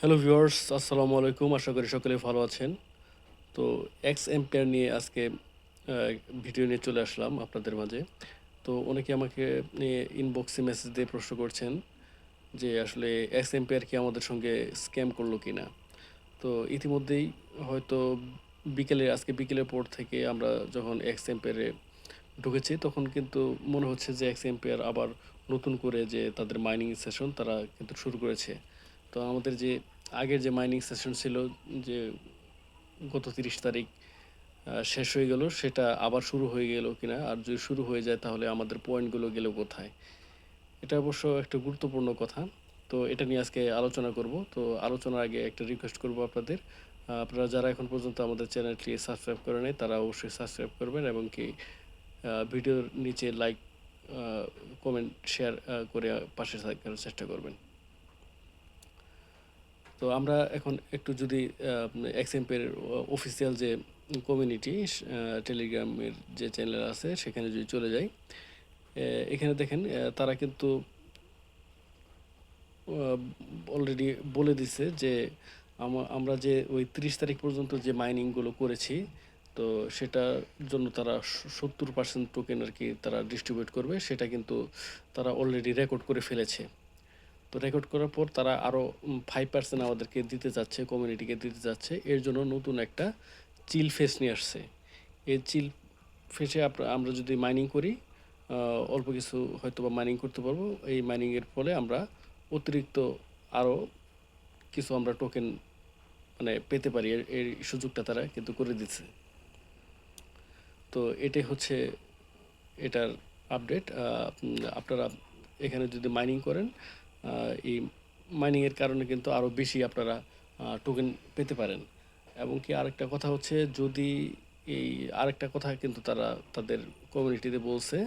Hello viewers, আসসালামু আলাইকুম। আশা করি সকলে ভালো আছেন। তো এক্স এম্পেয়ার নিয়ে আজকে ভিডিও নিয়ে চলে আসলাম আপনাদের মাঝে। তো অনেকে আমাকে নিয়ে ইনবক্সে মেসেজ দিয়ে প্রশ্ন করছেন যে আসলে এক্স এম্পেয়ার কি আমাদের সঙ্গে স্ক্যাম করলো কিনা। তো ইতিমধ্যেই হয়তো আজকে বিকেলের পর থেকে আমরা যখন এক্স এম্পেয়ারে ঢুকেছি তখন কিন্তু মনে হচ্ছে যে এক্স এম্পেয়ার আবার নতুন করে যে তাদের মাইনিং সেশন তারা কিন্তু শুরু করেছে। তো আমাদের যে আগের যে মাইনিং সেশন ছিল, যে গত 30 তারিখ শেষ হয়ে গেল, সেটা আবার শুরু হয়ে গেল কিনা, আর যদি শুরু হয়ে যায় তাহলে আমাদের পয়েন্টগুলো গেল কোথায়। এটা অবশ্য একটা গুরুত্বপূর্ণ কথা। তো এটা নিয়ে আজকে আলোচনা করব। তো আলোচনার আগে একটা রিকোয়েস্ট করব আপনাদের, আপনারা যারা এখন পর্যন্ত আমাদের চ্যানেলটি সাবস্ক্রাইব করে নেই তারা অবশ্যই সাবস্ক্রাইব করবেন এবং কি ভিডিওর নিচে লাইক, কমেন্ট, শেয়ার করে পাশে থাকার চেষ্টা করবেন। তো আমরা এখন একটু যদি এক্সএমপের অফিসিয়াল যে কমিউনিটি, টেলিগ্রামের যে চ্যানেল আছে সেখানে যদি চলে যাই, এখানে দেখেন তারা কিন্তু অলরেডি বলে দিছে যে আমরা যে ওই 30 তারিখ পর্যন্ত যে মাইনিংগুলো করেছি, তো সেটার জন্য তারা 70% টোকেন আর কি তারা ডিস্ট্রিবিউট করবে, সেটা কিন্তু তারা অলরেডি রেকর্ড করে ফেলেছে। তো রেকর্ড করার পর তারা আরও 5% আমাদেরকে দিতে যাচ্ছে, কমিউনিটিকে দিতে যাচ্ছে। এর জন্য নতুন একটা চিল ফেস নিয়ে আসছে। এই চিল ফেসে আমরা যদি মাইনিং করি, অল্প কিছু হয়তো বা মাইনিং করতে পারবো। এই মাইনিংয়ের ফলে আমরা অতিরিক্ত আরও কিছু আমরা টোকেন মানে পেতে পারি। এই সুযোগটা তারা কিন্তু করে দিচ্ছে। তো এটাই হচ্ছে এটার আপডেট। আপনারা এখানে যদি মাইনিং করেন, এই মাইনিংয়ের কারণে কিন্তু আরও বেশি আপনারা টোকেন পেতে পারেন। এবং কি আরেকটা কথা হচ্ছে, যদি এই আরেকটা কথা কিন্তু তারা তাদের কমিউনিটিতে বলছে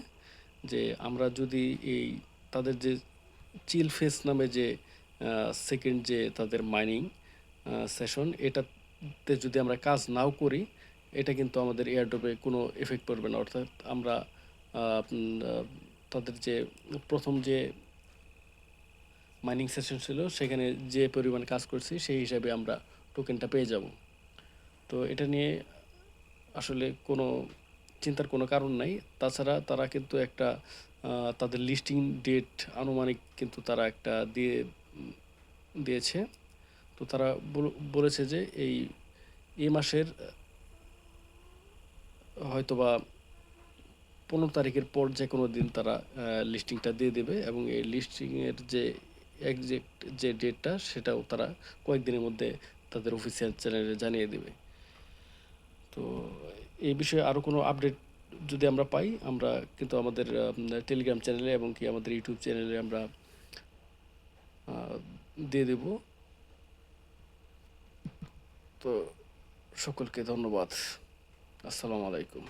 যে আমরা যদি এই তাদের যে চিল ফেস নামে যে সেকেন্ড যে তাদের মাইনিং সেশন, এটাতে যদি আমরা কাজ নাও করি, এটা কিন্তু আমাদের এয়ারড্রপে কোনো এফেক্ট পড়বে না। অর্থাৎ আমরা তাদের যে প্রথম যে মাইনিং সেশন ছিল সেখানে যে পরিমাণ কাজ করছি সেই হিসাবে আমরা টোকেনটা পেয়ে যাব। তো এটা নিয়ে আসলে কোনো চিন্তার কোনো কারণ নাই। তাছাড়া তারা কিন্তু একটা তাদের লিস্টিং ডেট আনুমানিক কিন্তু তারা একটা দিয়েছে। তো তারা বলেছে যে এই মাসের হয়তোবা 15 তারিখের পর যে কোনো দিন তারা লিস্টিংটা দিয়ে দেবে, এবং এই লিস্টিংয়ের যে একজ্যাক্ট যে ডেটটা সেটাও তারা কয়েকদিনের মধ্যে তাদের অফিসিয়াল চ্যানেলে জানিয়ে দেবে। তো এই বিষয়ে আরও কোনো আপডেট যদি আমরা পাই, আমরা কিন্তু আমাদের টেলিগ্রাম চ্যানেলে এবং কি আমাদের ইউটিউব চ্যানেলে আমরা দিয়ে দেব। তো সকলকে ধন্যবাদ। আসসালামু আলাইকুম।